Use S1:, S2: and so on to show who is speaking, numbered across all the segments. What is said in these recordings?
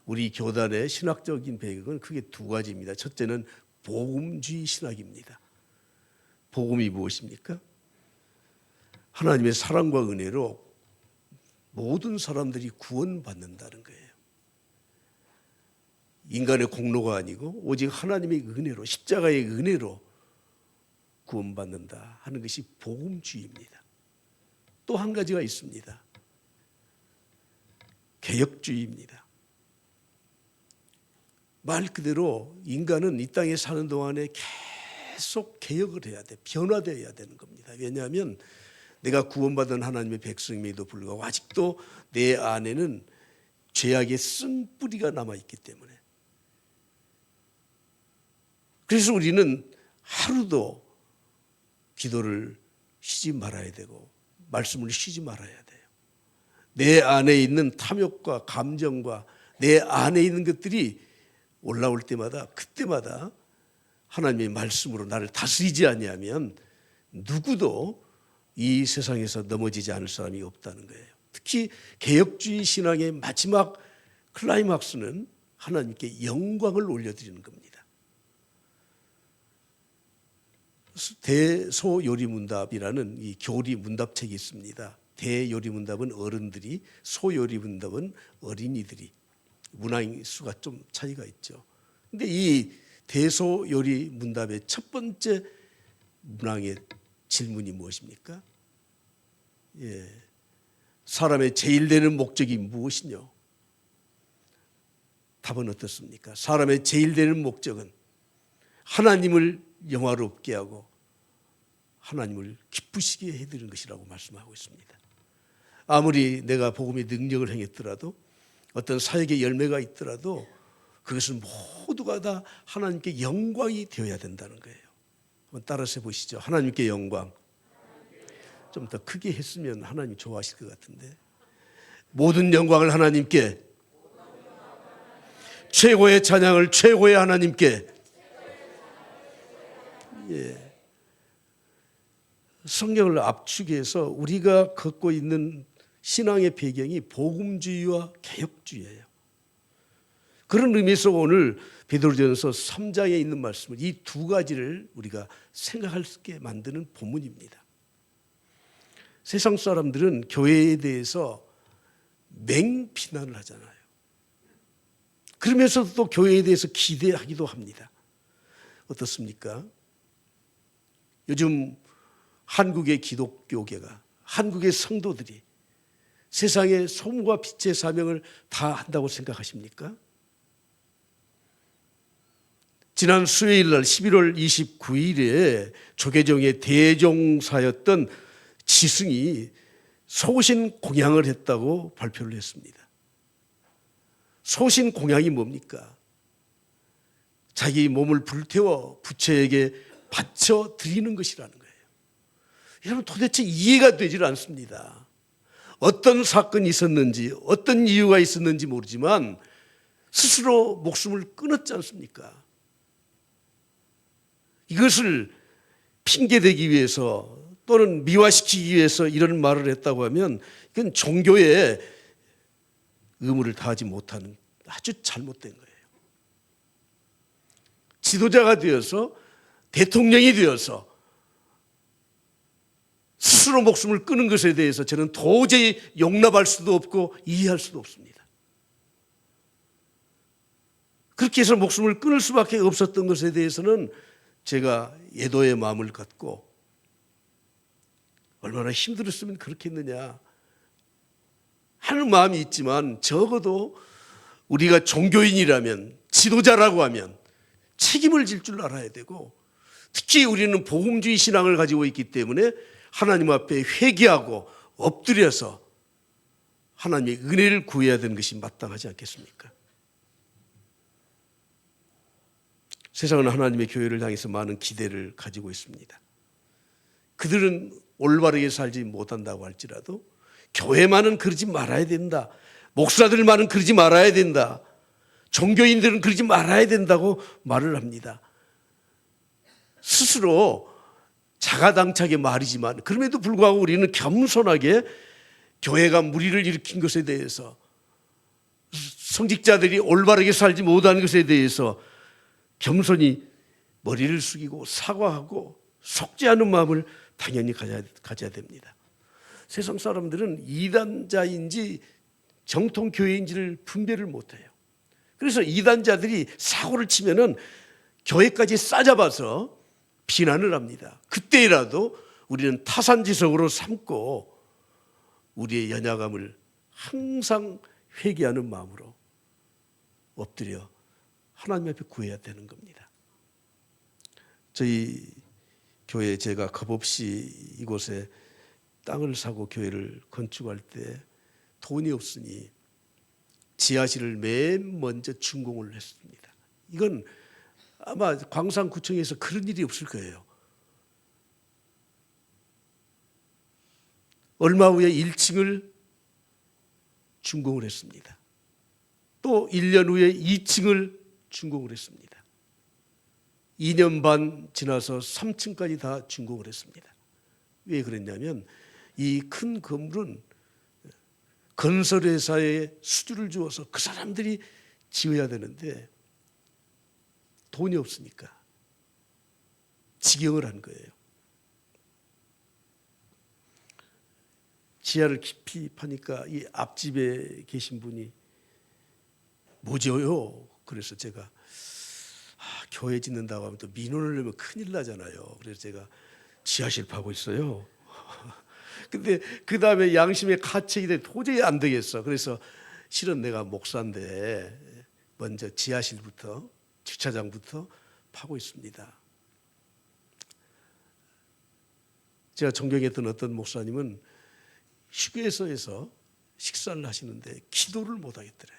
S1: 우리 교단의 신학적인 배경은 크게 두 가지입니다. 첫째는 복음주의 신학입니다. 복음이 무엇입니까? 하나님의 사랑과 은혜로 모든 사람들이 구원받는다는 거예요. 인간의 공로가 아니고 오직 하나님의 은혜로, 십자가의 은혜로 구원받는다 하는 것이 복음주의입니다. 또 한 가지가 있습니다. 개혁주의입니다. 말 그대로 인간은 이 땅에 사는 동안에 계속 개혁을 해야 돼, 변화되어야 되는 겁니다. 왜냐하면 내가 구원받은 하나님의 백성임에도 불구하고 아직도 내 안에는 죄악의 쓴뿌리가 남아있기 때문에, 그래서 우리는 하루도 기도를 쉬지 말아야 되고 말씀을 쉬지 말아야 돼요. 내 안에 있는 탐욕과 감정과 내 안에 있는 것들이 올라올 때마다, 그때마다 하나님의 말씀으로 나를 다스리지 아니하면 누구도 이 세상에서 넘어지지 않을 사람이 없다는 거예요. 특히 개혁주의 신앙의 마지막 클라이막스는 하나님께 영광을 올려드리는 겁니다. 대소요리문답이라는 이 교리 문답책이 있습니다. 대요리문답은 어른들이, 소요리문답은 어린이들이. 문항 수가 좀 차이가 있죠. 근데 이 대소요리문답의 첫 번째 문항의 질문이 무엇입니까? 사람의 제일 되는 목적이 무엇이뇨? 답은 어떻습니까? 사람의 제일 되는 목적은 하나님을 영화롭게 하고 하나님을 기쁘시게 해드리는 것이라고 말씀하고 있습니다. 아무리 내가 복음의 능력을 행했더라도, 어떤 사역의 열매가 있더라도 그것은 모두가 다 하나님께 영광이 되어야 된다는 거예요. 한번 따라서 해보시죠. 하나님께 영광. 좀 더 크게 했으면 하나님 좋아하실 것 같은데. 모든 영광을 하나님께, 최고의 찬양을 최고의 하나님께. 성경을 압축해서 우리가 갖고 있는 신앙의 배경이 복음주의와 개혁주의예요. 그런 의미에서 오늘 베드로전서 3장에 있는 말씀을, 이 두 가지를 우리가 생각할 수 있게 만드는 본문입니다. 세상 사람들은 교회에 대해서 맹비난을 하잖아요. 그러면서도 또 교회에 대해서 기대하기도 합니다. 어떻습니까? 요즘 한국의 기독교계가, 한국의 성도들이 세상의 소금과 빛의 사명을 다 한다고 생각하십니까? 지난 수요일 날 11월 29일에 조계종의 대종사였던 지승이 소신 공양을 했다고 발표를 했습니다. 소신 공양이 뭡니까? 자기 몸을 불태워 부처에게 바쳐 드리는 것이라는 거예요. 여러분, 도대체 이해가 되질 않습니다. 어떤 사건이 있었는지, 어떤 이유가 있었는지 모르지만 스스로 목숨을 끊었지 않습니까? 이것을 핑계대기 위해서 또는 미화시키기 위해서 이런 말을 했다고 하면 이건 종교의 의무를 다하지 못하는 아주 잘못된 거예요. 지도자가 되어서, 대통령이 되어서 스스로 목숨을 끊은 것에 대해서 저는 도저히 용납할 수도 없고 이해할 수도 없습니다. 그렇게 해서 목숨을 끊을 수밖에 없었던 것에 대해서는 제가 애도의 마음을 갖고, 얼마나 힘들었으면 그렇게 했느냐 하는 마음이 있지만, 적어도 우리가 종교인이라면, 지도자라고 하면 책임을 질 줄 알아야 되고, 특히 우리는 복음주의 신앙을 가지고 있기 때문에 하나님 앞에 회개하고 엎드려서 하나님의 은혜를 구해야 되는 것이 마땅하지 않겠습니까? 세상은 하나님의 교회를 향해서 많은 기대를 가지고 있습니다. 그들은 올바르게 살지 못한다고 할지라도 교회만은 그러지 말아야 된다, 목사들만은 그러지 말아야 된다, 종교인들은 그러지 말아야 된다고 말을 합니다. 스스로 자가당착의 말이지만 그럼에도 불구하고 우리는 겸손하게 교회가 무리를 일으킨 것에 대해서 성직자들이 올바르게 살지 못한 것에 대해서 겸손히 머리를 숙이고 사과하고 속지 않은 마음을 당연히 가져야 됩니다. 세상 사람들은 이단자인지 정통교회인지를 분별을 못해요. 그래서 이단자들이 사고를 치면은 교회까지 싸잡아서 비난을 합니다. 그때라도 우리는 타산지석으로 삼고 우리의 연약함을 항상 회개하는 마음으로 엎드려 하나님 앞에 구해야 되는 겁니다. 저희 교회 제가 겁없이 이곳에 땅을 사고 교회를 건축할 때 돈이 없으니 지하실을 맨 먼저 준공을 했습니다. 이건 아마 광산구청에서 그런 일이 없을 거예요. 얼마 후에 1층을 준공을 했습니다. 또 1년 후에 2층을 준공을 했습니다. 2년 반 지나서 3층까지 다 준공을 했습니다. 왜 그랬냐면 이 큰 건물은 건설회사에 수주를 주어서 그 사람들이 지어야 되는데 돈이 없으니까 직영을 한 거예요. 지하를 깊이 파니까 이 앞집에 계신 분이 뭐죠요? 그래서 제가 교회 짓는다고 하면 또 민원을 내면 큰일 나잖아요. 그래서 제가 지하실 파고 있어요. 근데 그 다음에 양심의 가책이 돼 도저히 안 되겠어. 그래서 실은 내가 목사인데 먼저 지하실부터 주차장부터 파고 있습니다. 제가 존경했던 어떤 목사님은 휴게소에서 식사를 하시는데 기도를 못 하겠더래요.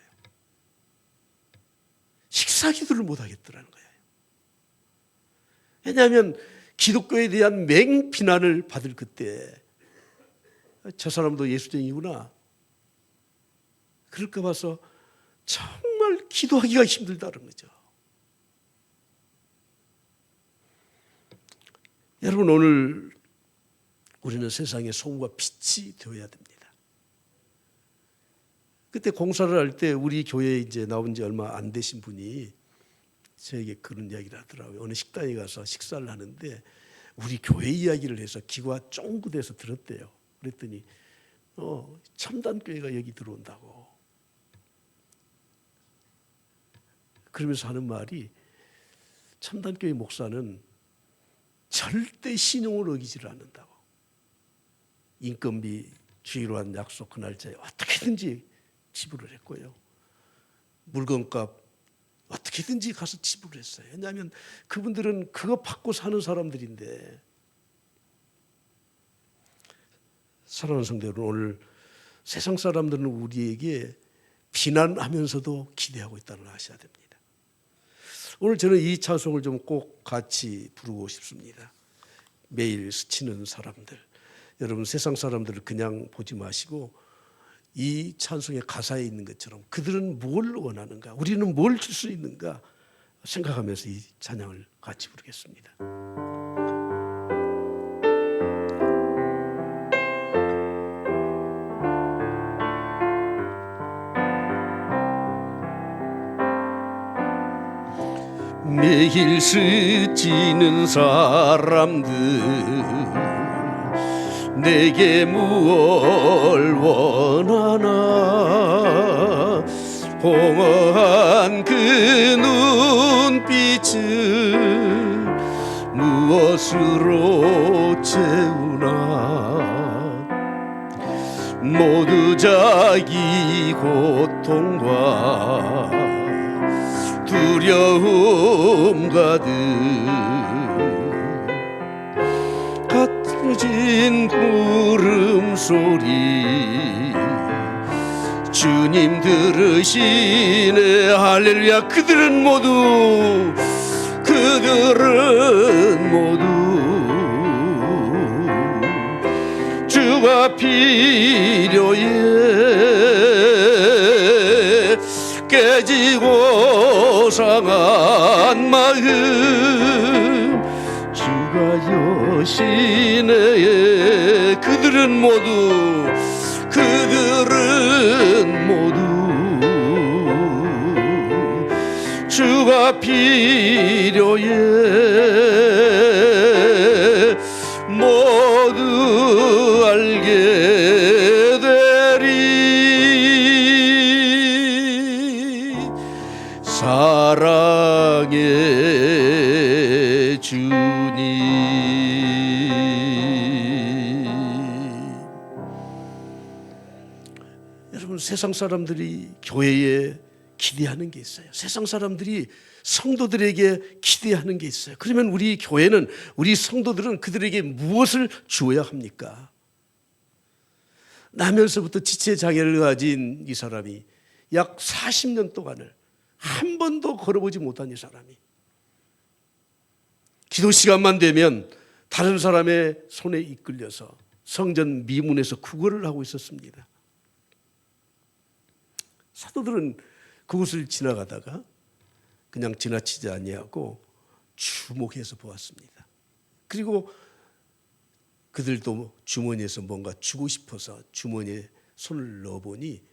S1: 식사 기도를 못 하겠더라는 거예요. 왜냐하면 기독교에 대한 맹비난을 받을 그때 저 사람도 예수쟁이구나 그럴까 봐서 정말 기도하기가 힘들다는 거죠. 여러분, 오늘 우리는 세상의 소금과 빛이 되어야 됩니다. 그때 공사를 할 때 우리 교회에 이제 나온 지 얼마 안 되신 분이 저에게 그런 이야기를 하더라고요. 어느 식당에 가서 식사를 하는데 우리 교회 이야기를 해서 귀가 쫑긋해서 들었대요. 그랬더니 첨단교회가 여기 들어온다고. 그러면서 하는 말이 첨단교회 목사는 절대 신용을 어기지를 않는다고. 인건비 주기로 한 약속 그 날짜에 어떻게든지 지불을 했고요. 물건값 어떻게든지 가서 지불을 했어요. 왜냐하면 그분들은 그거 받고 사는 사람들인데. 사랑하는 성도 여러분, 오늘 세상 사람들은 우리에게 비난하면서도 기대하고 있다는 걸 아셔야 됩니다. 오늘 저는 이 찬송을 좀 꼭 같이 부르고 싶습니다. 매일 스치는 사람들. 여러분, 세상 사람들을 그냥 보지 마시고 이 찬송의 가사에 있는 것처럼 그들은 뭘 원하는가, 우리는 뭘 줄 수 있는가 생각하면서 이 찬양을 같이 부르겠습니다. 매일 스치는 사람들 내게 무얼 원하나 공허한 그 눈빛을 무엇으로 채우나 모두 자기 고통과 두려움 가득 가진 울음소리 주님 들으시네. 할렐루야. 그들은 모두 주가 필요해 깨지고 상한 마음 주가 여시네. 그들은 모두 주가 필요해 모두 알게 되리 사랑의 주님. 여러분, 세상 사람들이 교회에 기대하는 게 있어요. 세상 사람들이 성도들에게 기대하는 게 있어요. 그러면 우리 교회는, 우리 성도들은 그들에게 무엇을 주어야 합니까? 나면서부터 지체장애를 가진 이 사람이 약 40년 동안을 한 번도 걸어보지 못한 이 사람이 기도 시간만 되면 다른 사람의 손에 이끌려서 성전 미문에서 구걸을 하고 있었습니다. 사도들은 그곳을 지나가다가 그냥 지나치지 아니하고 주목해서 보았습니다. 그리고 그들도 주머니에서 뭔가 주고 싶어서 주머니에 손을 넣어보니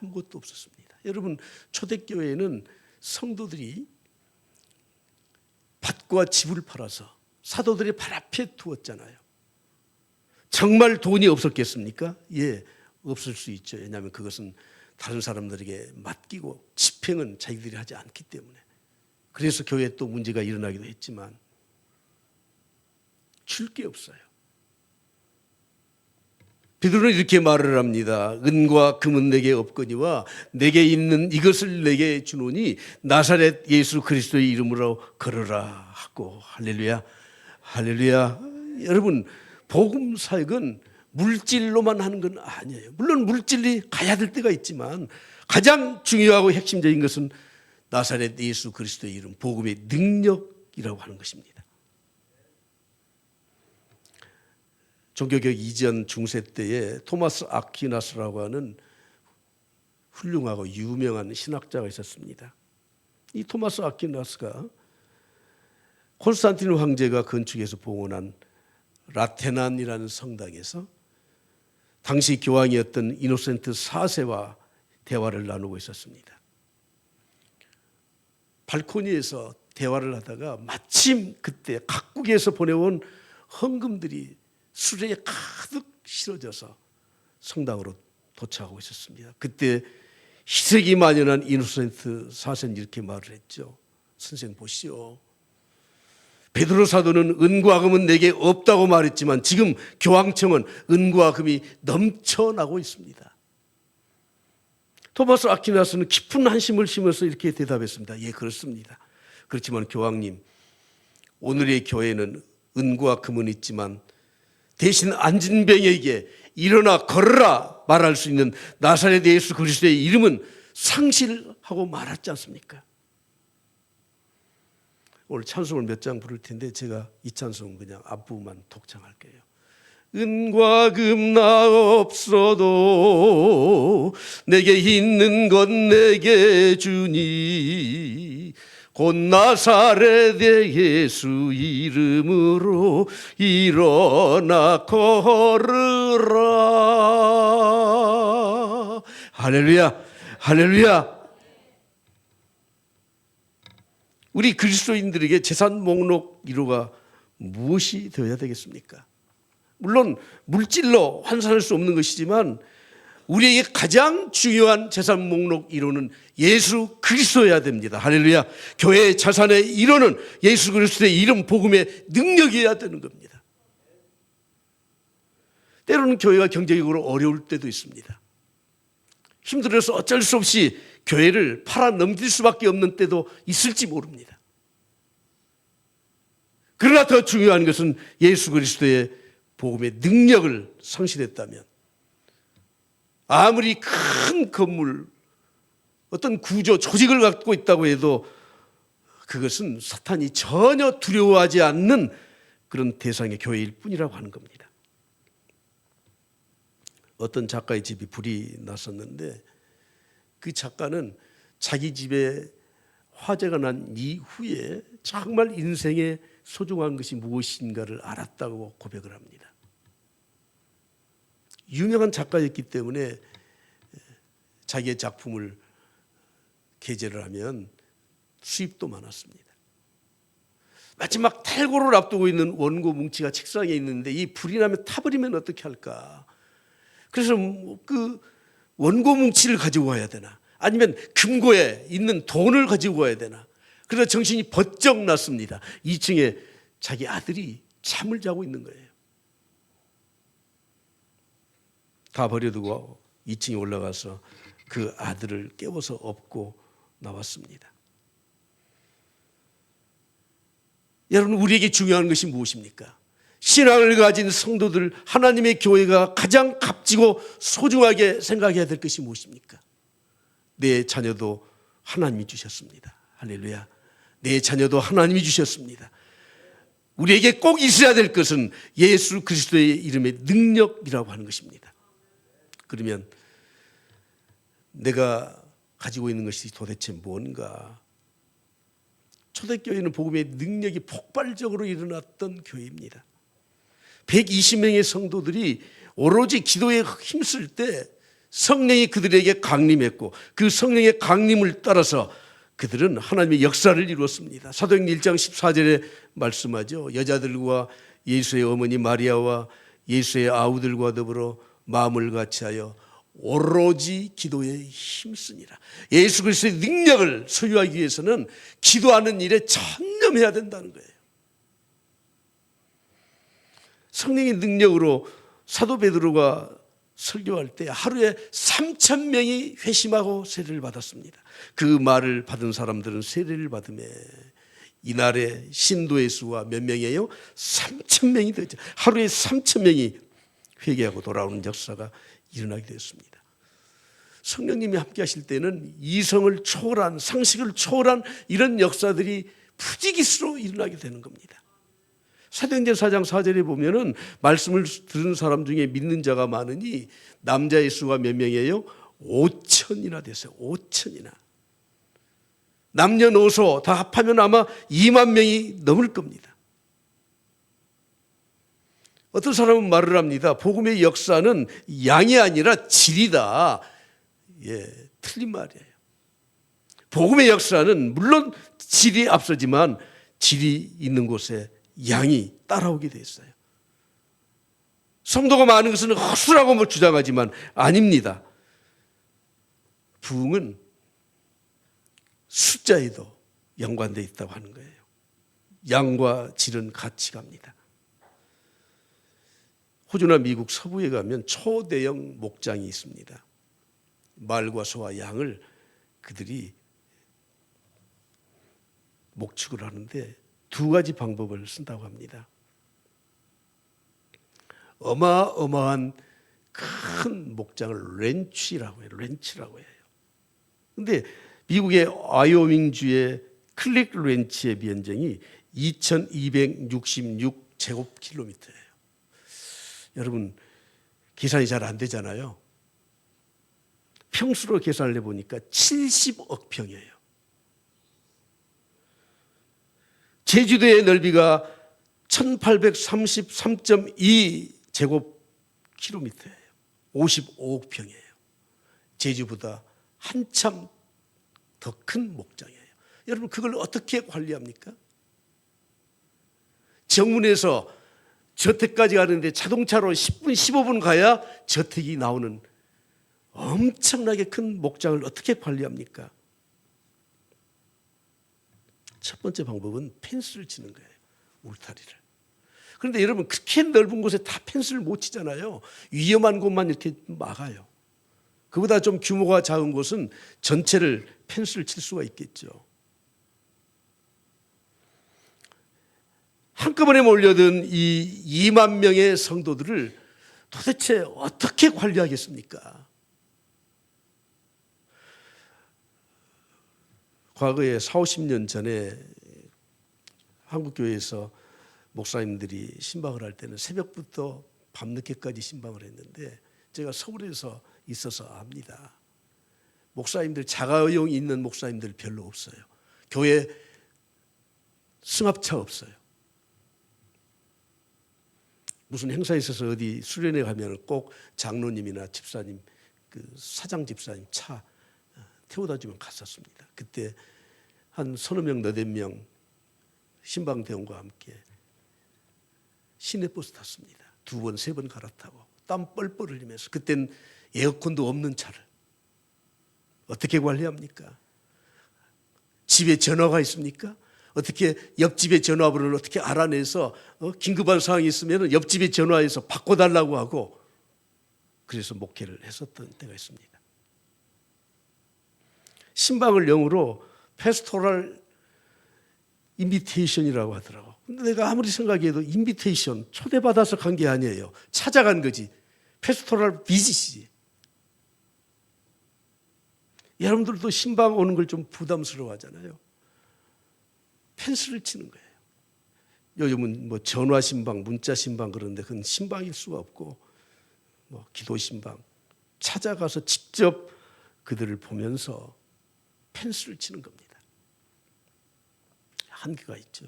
S1: 아무것도 없었습니다. 여러분, 초대교회에는 성도들이 밭과 집을 팔아서 사도들이 발 앞에 두었잖아요. 정말 돈이 없었겠습니까? 예, 없을 수 있죠. 왜냐하면 그것은 다른 사람들에게 맡기고 집행은 자기들이 하지 않기 때문에. 그래서 교회에 또 문제가 일어나기도 했지만 줄 게 없어요. 베드로는 이렇게 말을 합니다. 은과 금은 내게 없거니와 내게 있는 이것을 내게 주노니 나사렛 예수 그리스도의 이름으로 걸어라 하고. 할렐루야, 할렐루야. 여러분, 복음 사역은 물질로만 하는 건 아니에요. 물론 물질이 가야 될 때가 있지만 가장 중요하고 핵심적인 것은 나사렛 예수 그리스도의 이름, 복음의 능력이라고 하는 것입니다. 종교개혁 이전 중세 때에 토마스 아퀴나스라고 하는 훌륭하고 유명한 신학자가 있었습니다. 이 토마스 아퀴나스가 콘스탄틴 황제가 건축해서 봉헌한 라테난이라는 성당에서 당시 교황이었던 이노센트 4세와 대화를 나누고 있었습니다. 발코니에서 대화를 하다가 마침 그때 각국에서 보내온 헌금들이 수레에 가득 실어져서 성당으로 도착하고 있었습니다. 그때 희색이 만연한 이노센트 4세는 이렇게 말을 했죠. 선생님 보시오. 베드로 사도는 은과 금은 내게 없다고 말했지만 지금 교황청은 은과 금이 넘쳐나고 있습니다. 토마스 아퀴나스는 깊은 한심을 심어서 이렇게 대답했습니다. 예, 그렇습니다. 그렇지만 교황님, 오늘의 교회는 은과 금은 있지만 대신 안진뱅에게 일어나 걸어라 말할 수 있는 나사렛 예수 그리스도의 이름은 상실하고 말았지 않습니까? 오늘 찬송을 몇 장 부를 텐데 제가 이 찬송 그냥 앞부분만 독창할게요. 은과 금 나 없어도 내게 있는 건 내게 주니 곧 나사렛의 예수 이름으로 일어나 걸으라. 할렐루야, 할렐루야. 우리 그리스도인들에게 재산 목록 1호가 무엇이 되어야 되겠습니까? 물론 물질로 환산할 수 없는 것이지만 우리에게 가장 중요한 재산 목록 1호는 예수 그리스도여야 됩니다. 할렐루야. 교회의 자산의 1호는 예수 그리스도의 이름 복음의 능력이어야 되는 겁니다. 때로는 교회가 경제적으로 어려울 때도 있습니다. 힘들어서 어쩔 수 없이 교회를 팔아 넘길 수밖에 없는 때도 있을지 모릅니다. 그러나 더 중요한 것은 예수 그리스도의 복음의 능력을 상실했다면 아무리 큰 건물, 어떤 구조, 조직을 갖고 있다고 해도 그것은 사탄이 전혀 두려워하지 않는 그런 대상의 교회일 뿐이라고 하는 겁니다. 어떤 작가의 집이 불이 났었는데 그 작가는 자기 집에 화재가 난 이후에 정말 인생에 소중한 것이 무엇인가를 알았다고 고백을 합니다. 유명한 작가였기 때문에 자기의 작품을 게재를 하면 수입도 많았습니다. 마지막 탈고를 앞두고 있는 원고 뭉치가 책상에 있는데 이 불이 나면 타버리면 어떻게 할까? 그래서 그 원고 뭉치를 가지고 와야 되나? 아니면 금고에 있는 돈을 가지고 와야 되나? 그래서 정신이 번쩍 났습니다. 2층에 자기 아들이 잠을 자고 있는 거예요. 다 버려두고 2층에 올라가서 그 아들을 깨워서 업고 나왔습니다. 여러분, 우리에게 중요한 것이 무엇입니까? 신앙을 가진 성도들, 하나님의 교회가 가장 값지고 소중하게 생각해야 될 것이 무엇입니까? 내 자녀도 하나님이 주셨습니다. 할렐루야. 내 자녀도 하나님이 주셨습니다. 우리에게 꼭 있어야 될 것은 예수 그리스도의 이름의 능력이라고 하는 것입니다. 그러면 내가 가지고 있는 것이 도대체 뭔가? 초대교회는 복음의 능력이 폭발적으로 일어났던 교회입니다. 120명의 성도들이 오로지 기도에 힘쓸 때 성령이 그들에게 강림했고 그 성령의 강림을 따라서 그들은 하나님의 역사를 이루었습니다. 사도행전 1장 14절에 말씀하죠. 여자들과 예수의 어머니 마리아와 예수의 아우들과 더불어 마음을 같이하여 오로지 기도에 힘쓰니라. 예수 그리스도의 능력을 소유하기 위해서는 기도하는 일에 전념해야 된다는 거예요. 성령의 능력으로 사도 베드로가 설교할 때 하루에 3,000명이 회심하고 세례를 받았습니다. 그 말을 받은 사람들은 세례를 받음에 이날의 신도의 수가 몇 명이에요? 3,000명이 되죠. 하루에 3,000명이 회개하고 돌아오는 역사가 일어나게 되었습니다. 성령님이 함께 하실 때는 이성을 초월한, 상식을 초월한 이런 역사들이 부지기수로 일어나게 되는 겁니다. 사도행전 4장 4절에 보면은 말씀을 들은 사람 중에 믿는 자가 많으니 남자의 수가 몇 명이에요? 5천이나 됐어요. 5천이나. 남녀노소 다 합하면 아마 2만 명이 넘을 겁니다. 어떤 사람은 말을 합니다. 복음의 역사는 양이 아니라 질이다. 예, 틀린 말이에요. 복음의 역사는 물론 질이 앞서지만 질이 있는 곳에 양이 따라오게 돼 있어요. 성도가 많은 것은 허술하고 주장하지만 아닙니다. 부흥은 숫자에도 연관되어 있다고 하는 거예요. 양과 질은 같이 갑니다. 호주나 미국 서부에 가면 초대형 목장이 있습니다. 말과 소와 양을 그들이 목축을 하는데 두 가지 방법을 쓴다고 합니다. 어마어마한 큰 목장을 렌치라고 해요. 렌치라고 해요. 그런데 미국의 아이오밍주의 클릭 렌치의 면적이 2,266제곱킬로미터예요. 여러분, 계산이 잘 안 되잖아요. 평수로 계산을 해보니까 70억 평이에요. 제주도의 넓이가 1833.2제곱킬로미터예요. 55억 평이에요. 제주보다 한참 더 큰 목장이에요. 여러분, 그걸 어떻게 관리합니까? 정문에서 저택까지 가는데 자동차로 10분, 15분 가야 저택이 나오는 엄청나게 큰 목장을 어떻게 관리합니까? 첫 번째 방법은 펜스를 치는 거예요. 울타리를. 그런데 여러분, 그렇게 넓은 곳에 다 펜스를 못 치잖아요. 위험한 곳만 이렇게 막아요. 그보다 좀 규모가 작은 곳은 전체를 펜스를 칠 수가 있겠죠. 한꺼번에 몰려든 이 2만 명의 성도들을 도대체 어떻게 관리하겠습니까? 과거에 40-50년 전에 한국교회에서 목사님들이 신방을 할 때는 새벽부터 밤늦게까지 신방을 했는데 제가 서울에서 있어서 압니다. 목사님들, 자가용 있는 목사님들 별로 없어요. 교회 승합차 없어요. 무슨 행사에 있어서 어디 수련회 가면 꼭 장로님이나 집사님, 그 사장 집사님 차 태워다 주면 갔었습니다. 그때 한 서너 명 너댓 명 신방대원과 함께 시내버스 탔습니다. 2번, 3번 갈아타고 땀 뻘뻘 흘리면서, 그땐 에어컨도 없는 차를 어떻게 관리합니까? 집에 전화가 있습니까? 어떻게 옆집에 전화번호를 어떻게 알아내서 긴급한 상황이 있으면 옆집에 전화해서 바꿔달라고 하고, 그래서 목회를 했었던 때가 있습니다. 신방을 영어로 패스토럴 인비테이션이라고 하더라고. 근데 내가 아무리 생각해도 인비테이션, 초대받아서 간 게 아니에요. 찾아간 거지. 패스토럴 비짓이지. 여러분들도 신방 오는 걸 좀 부담스러워 하잖아요. 펜스를 치는 거예요. 요즘은 뭐 전화 신방, 문자 신방 그런데 그건 신방일 수가 없고, 뭐 기도 신방, 찾아가서 직접 그들을 보면서 펜스를 치는 겁니다. 한계가 있죠.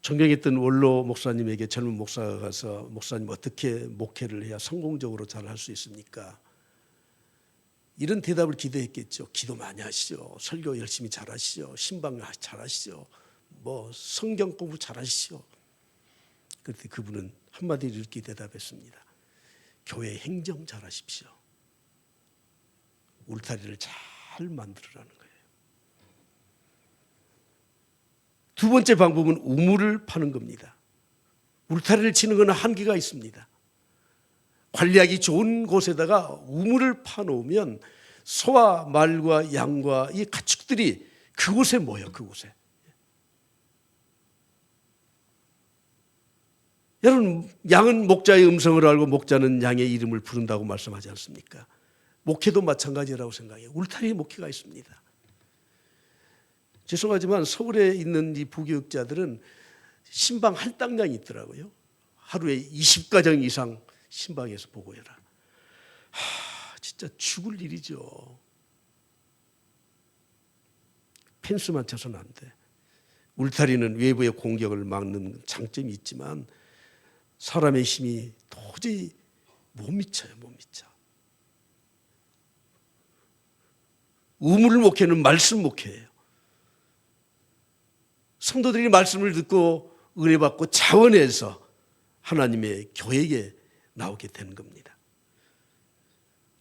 S1: 존경했던 원로 목사님에게 젊은 목사가 가서, 목사님 어떻게 목회를 해야 성공적으로 잘 할 수 있습니까? 이런 대답을 기대했겠죠. 기도 많이 하시죠. 설교 열심히 잘하시죠. 신방 잘하시죠. 뭐 성경 공부 잘하시죠. 그런데 그분은 한마디로 이렇게 대답했습니다. 교회 행정 잘하십시오. 울타리를 잘 만들으라는 거예요. 두 번째 방법은 우물을 파는 겁니다. 울타리를 치는 건 한계가 있습니다. 관리하기 좋은 곳에다가 우물을 파놓으면 소와 말과 양과 이 가축들이 그곳에 모여, 그곳에. 여러분, 양은 목자의 음성을 알고 목자는 양의 이름을 부른다고 말씀하지 않습니까? 목회도 마찬가지라고 생각해요. 울타리에 목회가 있습니다. 죄송하지만 서울에 있는 이 부교육자들은 신방 할당량이 있더라고요. 하루에 20가정 이상 신방에서 보고해라. 진짜 죽을 일이죠. 펜스만 쳐서는 안 돼. 울타리는 외부의 공격을 막는 장점이 있지만 사람의 힘이 도저히 못 미쳐요. 못 미쳐. 우물 목회는 말씀 목회예요. 성도들이 말씀을 듣고 은혜 받고 자원해서 하나님의 교회에 나오게 된 겁니다.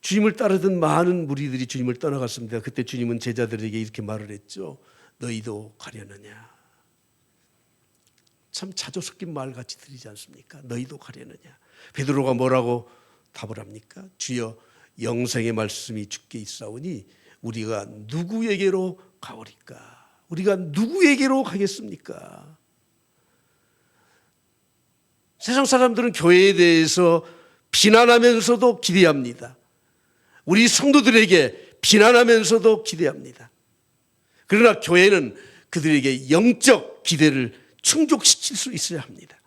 S1: 주님을 따르던 많은 무리들이 주님을 떠나갔습니다. 그때 주님은 제자들에게 이렇게 말을 했죠. 너희도 가려느냐. 참 자조 섞인 말 같이 들리지 않습니까? 너희도 가려느냐. 베드로가 뭐라고 답을 합니까? 주여, 영생의 말씀이 주께 있사오니 우리가 누구에게로 가오리까? 우리가 누구에게로 가겠습니까? 세상 사람들은 교회에 대해서 비난하면서도 기대합니다. 우리 성도들에게 비난하면서도 기대합니다. 그러나 교회는 그들에게 영적 기대를 충족시킬 수 있어야 합니다.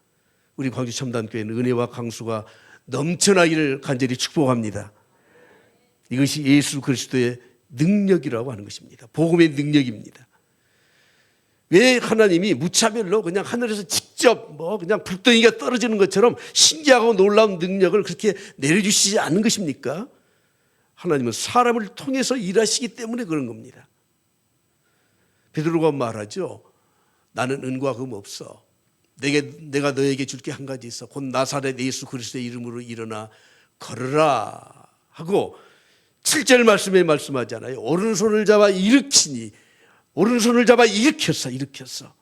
S1: 우리 광주첨단교회는 은혜와 강수가 넘쳐나기를 간절히 축복합니다. 이것이 예수 그리스도의 능력이라고 하는 것입니다. 복음의 능력입니다. 왜 하나님이 무차별로 그냥 하늘에서 직접 그냥 불덩이가 떨어지는 것처럼 신기하고 놀라운 능력을 그렇게 내려주시지 않는 것입니까? 하나님은 사람을 통해서 일하시기 때문에 그런 겁니다. 베드로가 말하죠. 나는 은과 금 없어. 내가 너에게 줄 게 한 가지 있어. 곧 나사렛 예수 그리스도의 이름으로 일어나 걸으라 하고 7절 말씀에 말씀하잖아요. 오른손을 잡아 일으키니, 오른손을 잡아 일으켰어.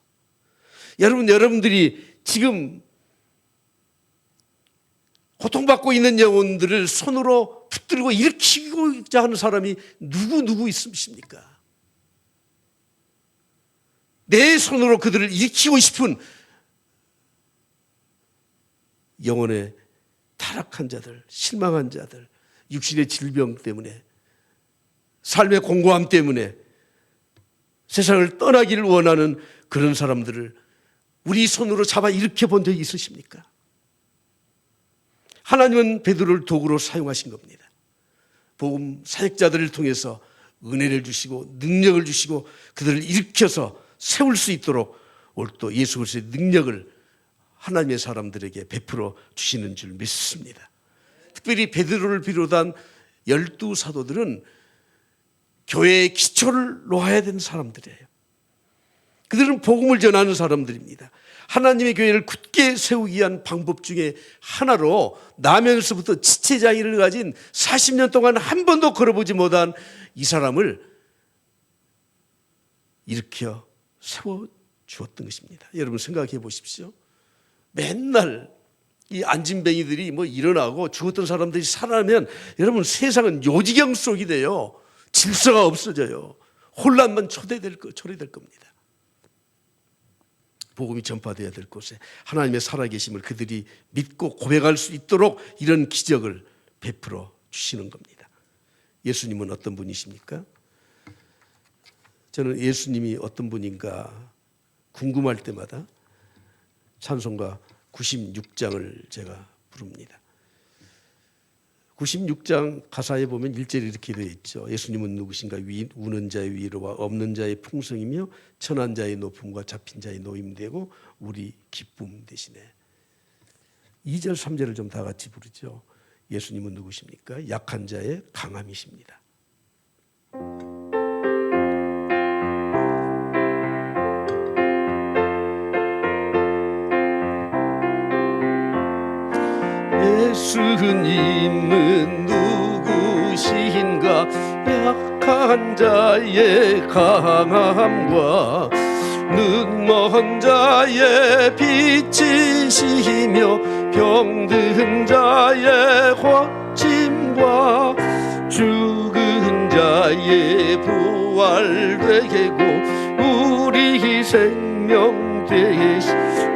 S1: 여러분들이 지금 고통받고 있는 영혼들을 손으로 붙들고 일으키고자 하는 사람이 누구 있으십니까? 내 손으로 그들을 일으키고 싶은 영혼의 타락한 자들, 실망한 자들, 육신의 질병 때문에, 삶의 공고함 때문에 세상을 떠나기를 원하는 그런 사람들을 우리 손으로 잡아 일으켜 본 적이 있으십니까? 하나님은 베드로를 도구로 사용하신 겁니다. 복음 사역자들을 통해서 은혜를 주시고 능력을 주시고 그들을 일으켜서 세울 수 있도록 오늘 또 예수 그리스도의 능력을 하나님의 사람들에게 베풀어 주시는 줄 믿습니다. 특별히 베드로를 비롯한 12 사도들은 교회의 기초를 놓아야 되는 사람들이에요. 그들은 복음을 전하는 사람들입니다. 하나님의 교회를 굳게 세우기 위한 방법 중에 하나로 나면서부터 지체장애를 가진 40년 동안 한 번도 걸어보지 못한 이 사람을 일으켜 세워주었던 것입니다. 여러분 생각해 보십시오. 맨날 이 안진뱅이들이 일어나고 죽었던 사람들이 살아나면 여러분 세상은 요지경 속이 돼요. 질서가 없어져요. 혼란만 초래될 겁니다. 복음이 전파되어야 될 곳에 하나님의 살아계심을 그들이 믿고 고백할 수 있도록 이런 기적을 베풀어 주시는 겁니다. 예수님은 어떤 분이십니까? 저는 예수님이 어떤 분인가 궁금할 때마다 찬송가 96장을 제가 부릅니다. 96장 가사에 보면 1절에 이렇게 되어 있죠. 예수님은 누구신가? 우는 자의 위로와 없는 자의 풍성이며 천한 자의 높음과 잡힌 자의 노임되고 우리 기쁨 되시네. 2절 3절을 좀 다 같이 부르죠. 예수님은 누구십니까? 약한 자의 강함이십니다. 예수님은 누구신가? 약한 자의 강함과 눈먼 자의 빛이시며 병든 자의 고침과 죽은 자의 부활되고 우리 생명 되시.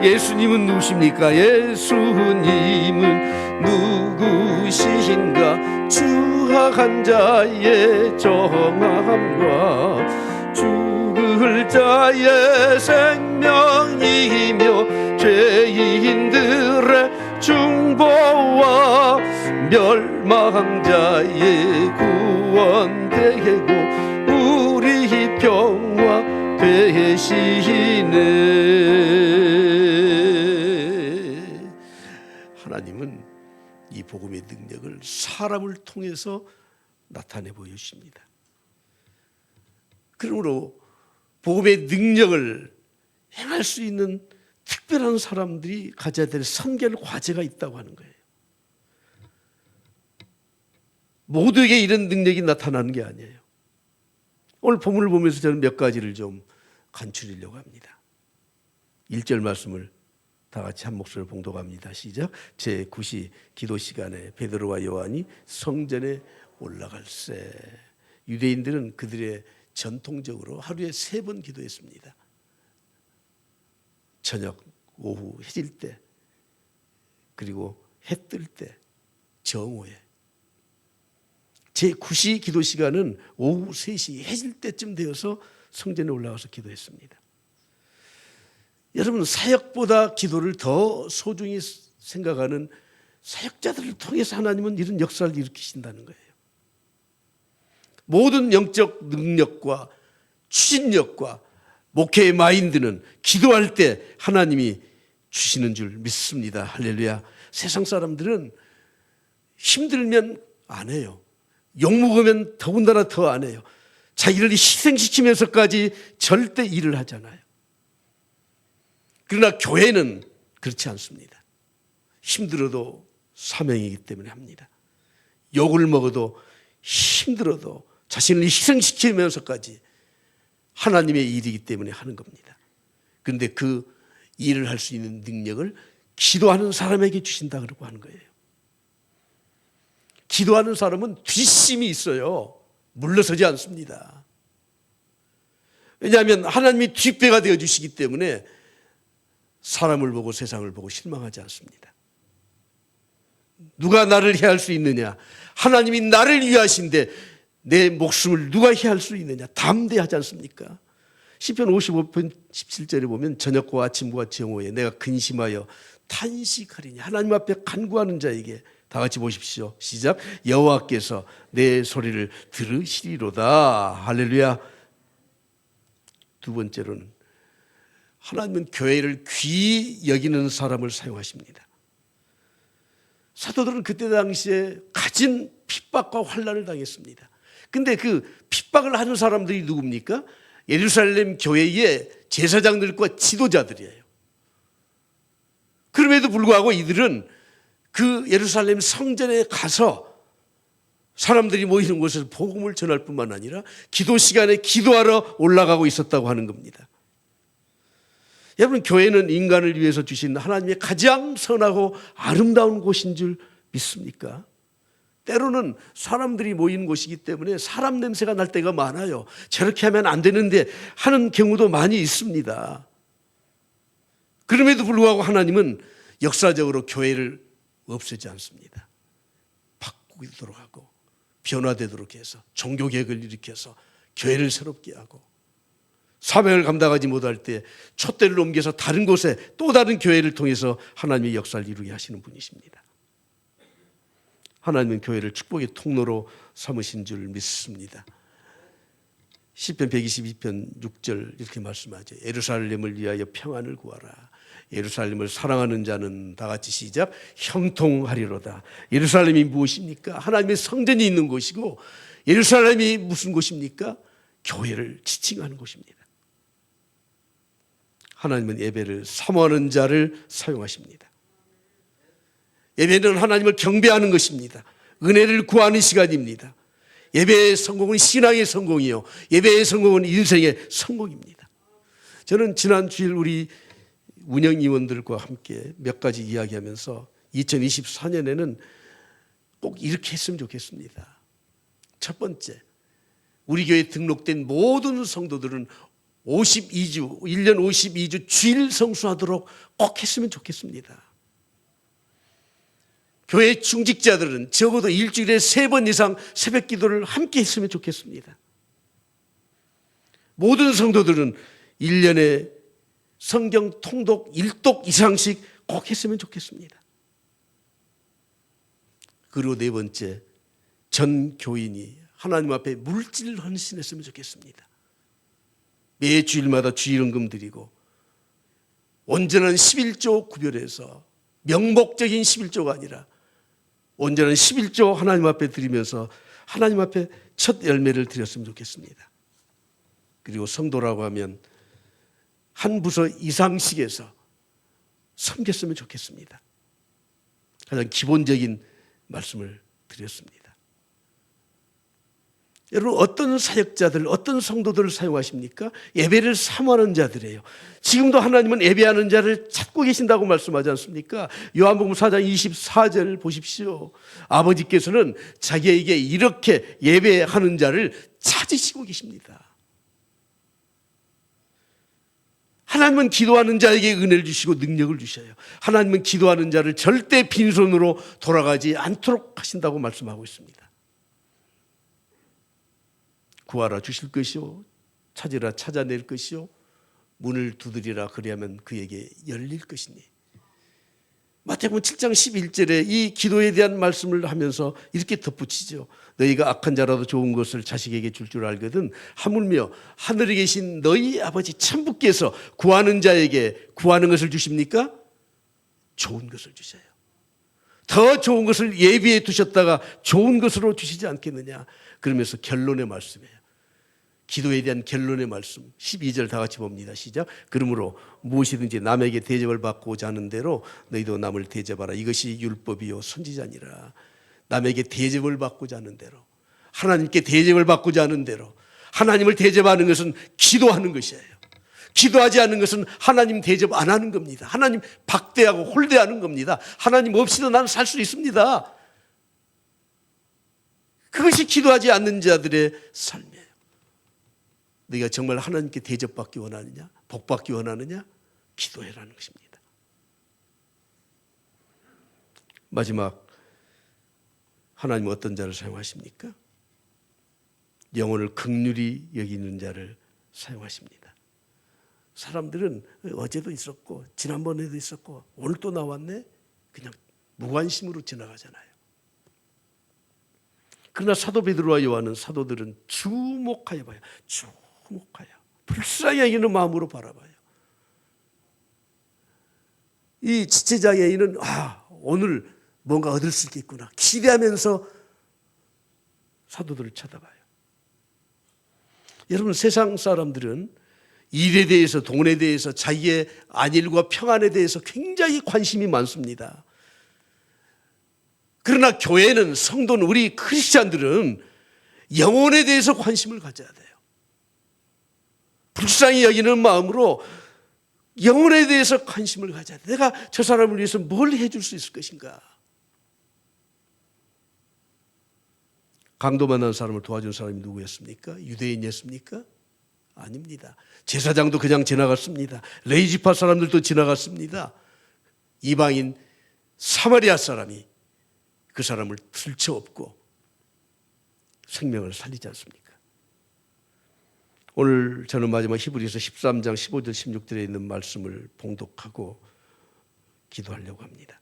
S1: 예수님은 누구십니까? 예수님은 누구신가? 추악한 자의 정함과 죽을 자의 생명이며 죄인들의 중보와 멸망자의 구원되고 우리 평화 되시네. 하나님은 이 복음의 능력을 사람을 통해서 나타내 보여주십니다. 그러므로 복음의 능력을 행할 수 있는 특별한 사람들이 가져야 될 선결 과제가 있다고 하는 거예요. 모두에게 이런 능력이 나타나는 게 아니에요. 오늘 본문을 보면서 저는 몇 가지를 좀 간추리려고 합니다. 1절 말씀을 다 같이 한 목소리로 봉독합니다. 시작. 제9시 기도 시간에 베드로와 요한이 성전에 올라갈새. 유대인들은 그들의 전통적으로 하루에 3번 기도했습니다. 저녁, 오후, 해질 때, 그리고 해 뜰 때, 정오에. 제9시 기도 시간은 오후 3시 해질 때쯤 되어서 성전에 올라가서 기도했습니다. 여러분, 사역보다 기도를 더 소중히 생각하는 사역자들을 통해서 하나님은 이런 역사를 일으키신다는 거예요. 모든 영적 능력과 추진력과 목회의 마인드는 기도할 때 하나님이 주시는 줄 믿습니다. 할렐루야. 세상 사람들은 힘들면 안 해요. 욕먹으면 더군다나 더 안 해요. 자기를 희생시키면서까지 절대 일을 하잖아요. 그러나 교회는 그렇지 않습니다. 힘들어도 사명이기 때문에 합니다. 욕을 먹어도 힘들어도 자신을 희생시키면서까지 하나님의 일이기 때문에 하는 겁니다. 그런데 그 일을 할 수 있는 능력을 기도하는 사람에게 주신다고 하는 거예요. 기도하는 사람은 뒷심이 있어요. 물러서지 않습니다. 왜냐하면 하나님이 뒷배가 되어주시기 때문에 사람을 보고 세상을 보고 실망하지 않습니다. 누가 나를 해할 수 있느냐? 하나님이 나를 위하신데 내 목숨을 누가 해할 수 있느냐? 담대하지 않습니까? 시편 55편 17절에 보면 저녁과 아침과 정오에 내가 근심하여 탄식하리니 하나님 앞에 간구하는 자에게 다 같이 보십시오. 시작. 여호와께서 내 소리를 들으시리로다. 할렐루야. 두 번째로는 하나님은 교회를 귀히 여기는 사람을 사용하십니다. 사도들은 그때 당시에 가진 핍박과 환난을 당했습니다. 근데 그 핍박을 하는 사람들이 누굽니까? 예루살렘 교회의 제사장들과 지도자들이에요. 그럼에도 불구하고 이들은 그 예루살렘 성전에 가서 사람들이 모이는 곳에서 복음을 전할 뿐만 아니라 기도 시간에 기도하러 올라가고 있었다고 하는 겁니다. 여러분, 교회는 인간을 위해서 주신 하나님의 가장 선하고 아름다운 곳인 줄 믿습니까? 때로는 사람들이 모이는 곳이기 때문에 사람 냄새가 날 때가 많아요. 저렇게 하면 안 되는데 하는 경우도 많이 있습니다. 그럼에도 불구하고 하나님은 역사적으로 교회를 없애지 않습니다. 바꾸도록 하고 변화되도록 해서 종교개혁을 일으켜서 교회를 새롭게 하고, 사명을 감당하지 못할 때 촛대를 옮겨서 다른 곳에 또 다른 교회를 통해서 하나님의 역사를 이루게 하시는 분이십니다. 하나님은 교회를 축복의 통로로 삼으신 줄 믿습니다. 시편 122편 6절 이렇게 말씀하죠. 예루살렘을 위하여 평안을 구하라. 예루살렘을 사랑하는 자는 다 같이 시작. 형통하리로다. 예루살렘이 무엇입니까? 하나님의 성전이 있는 곳이고, 예루살렘이 무슨 곳입니까? 교회를 지칭하는 곳입니다. 하나님은 예배를 사모하는 자를 사용하십니다. 예배는 하나님을 경배하는 것입니다. 은혜를 구하는 시간입니다. 예배의 성공은 신앙의 성공이요, 예배의 성공은 인생의 성공입니다. 저는 지난 주일 우리 운영위원들과 함께 몇 가지 이야기하면서 2024년에는 꼭 이렇게 했으면 좋겠습니다. 첫 번째, 우리 교회에 등록된 모든 성도들은 52주, 1년 52주 주일 성수하도록 꼭 했으면 좋겠습니다. 교회 중직자들은 적어도 일주일에 3번 이상 새벽 기도를 함께 했으면 좋겠습니다. 모든 성도들은 1년에 성경 통독 1독 이상씩 꼭 했으면 좋겠습니다. 그리고 네 번째, 전 교인이 하나님 앞에 물질 헌신했으면 좋겠습니다. 매 주일마다 주일헌금 드리고 온전한 11조 구별해서 명목적인 11조가 아니라 온전한 11조 하나님 앞에 드리면서 하나님 앞에 첫 열매를 드렸으면 좋겠습니다. 그리고 성도라고 하면 한 부서 이상씩에서 섬겼으면 좋겠습니다. 가장 기본적인 말씀을 드렸습니다. 여러분, 어떤 사역자들, 어떤 성도들을 사용하십니까? 예배를 사모하는 자들이에요. 지금도 하나님은 예배하는 자를 찾고 계신다고 말씀하지 않습니까? 요한복음 4장 24절 보십시오. 아버지께서는 자기에게 이렇게 예배하는 자를 찾으시고 계십니다. 하나님은 기도하는 자에게 은혜를 주시고 능력을 주셔요. 하나님은 기도하는 자를 절대 빈손으로 돌아가지 않도록 하신다고 말씀하고 있습니다. 구하라 주실 것이요, 찾으라 찾아낼 것이요, 문을 두드리라 그리하면 그에게 열릴 것이니. 마태복음 7장 11절에 이 기도에 대한 말씀을 하면서 이렇게 덧붙이죠. 너희가 악한 자라도 좋은 것을 자식에게 줄 줄 알거든 하물며 하늘에 계신 너희 아버지 천부께서 구하는 자에게 구하는 것을 주십니까? 좋은 것을 주셔요. 더 좋은 것을 예비해 두셨다가 좋은 것으로 주시지 않겠느냐. 그러면서 결론의 말씀이에요. 기도에 대한 결론의 말씀 12절 다 같이 봅니다. 시작. 그러므로 무엇이든지 남에게 대접을 받고자 하는 대로 너희도 남을 대접하라. 이것이 율법이요 선지자니라. 남에게 대접을 받고자 하는 대로, 하나님께 대접을 받고자 하는 대로. 하나님을 대접하는 것은 기도하는 것이에요. 기도하지 않는 것은 하나님 대접 안 하는 겁니다. 하나님 박대하고 홀대하는 겁니다. 하나님 없이도 나는 살 수 있습니다. 그것이 기도하지 않는 자들의 삶이에요. 너희가 정말 하나님께 대접받기 원하느냐, 복받기 원하느냐, 기도해라는 것입니다. 마지막, 하나님은 어떤 자를 사용하십니까? 영혼을 긍휼히 여기는 자를 사용하십니다. 사람들은 어제도 있었고 지난번에도 있었고 오늘 또 나왔네, 그냥 무관심으로 지나가잖아요. 그러나 사도 베드로와 요한은, 사도들은 주목하여 봐요. 주목하여 불쌍히 여기는 마음으로 바라봐요. 이 지체장애인은 오늘 뭔가 얻을 수 있겠구나 기대하면서 사도들을 쳐다봐요. 여러분, 세상 사람들은 일에 대해서, 돈에 대해서, 자기의 안일과 평안에 대해서 굉장히 관심이 많습니다. 그러나 교회는, 성도는, 우리 크리스찬들은 영혼에 대해서 관심을 가져야 돼요. 불쌍히 여기는 마음으로 영혼에 대해서 관심을 가져야 돼요. 내가 저 사람을 위해서 뭘 해줄 수 있을 것인가? 강도 만난 사람을 도와준 사람이 누구였습니까? 유대인이었습니까? 아닙니다. 제사장도 그냥 지나갔습니다. 레위지파 사람들도 지나갔습니다. 이방인 사마리아 사람이 그 사람을 들쳐업고 생명을 살리지 않습니까? 오늘 저는 마지막 히브리서 13장 15절 16절에 있는 말씀을 봉독하고 기도하려고 합니다.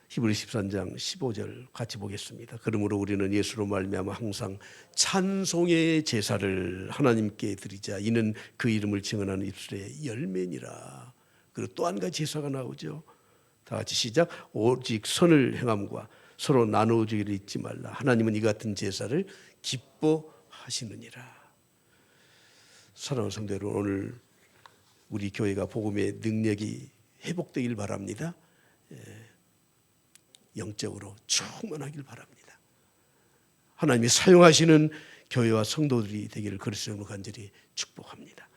S1: 히브리 13장 15절 같이 보겠습니다. 그러므로 우리는 예수로 말미암아 항상 찬송의 제사를 하나님께 드리자. 이는 그 이름을 증언하는 입술의 열매니라. 그리고 또 한 가지 제사가 나오죠. 다 같이 시작. 오직 선을 행함과 서로 나누어주기를 잊지 말라. 하나님은 이 같은 제사를 기뻐하시느니라. 사랑하는 성도 여러분, 오늘 우리 교회가 복음의 능력이 회복되길 바랍니다. 영적으로 충만하길 바랍니다. 하나님이 사용하시는 교회와 성도들이 되기를 그리스도로 간절히 축복합니다.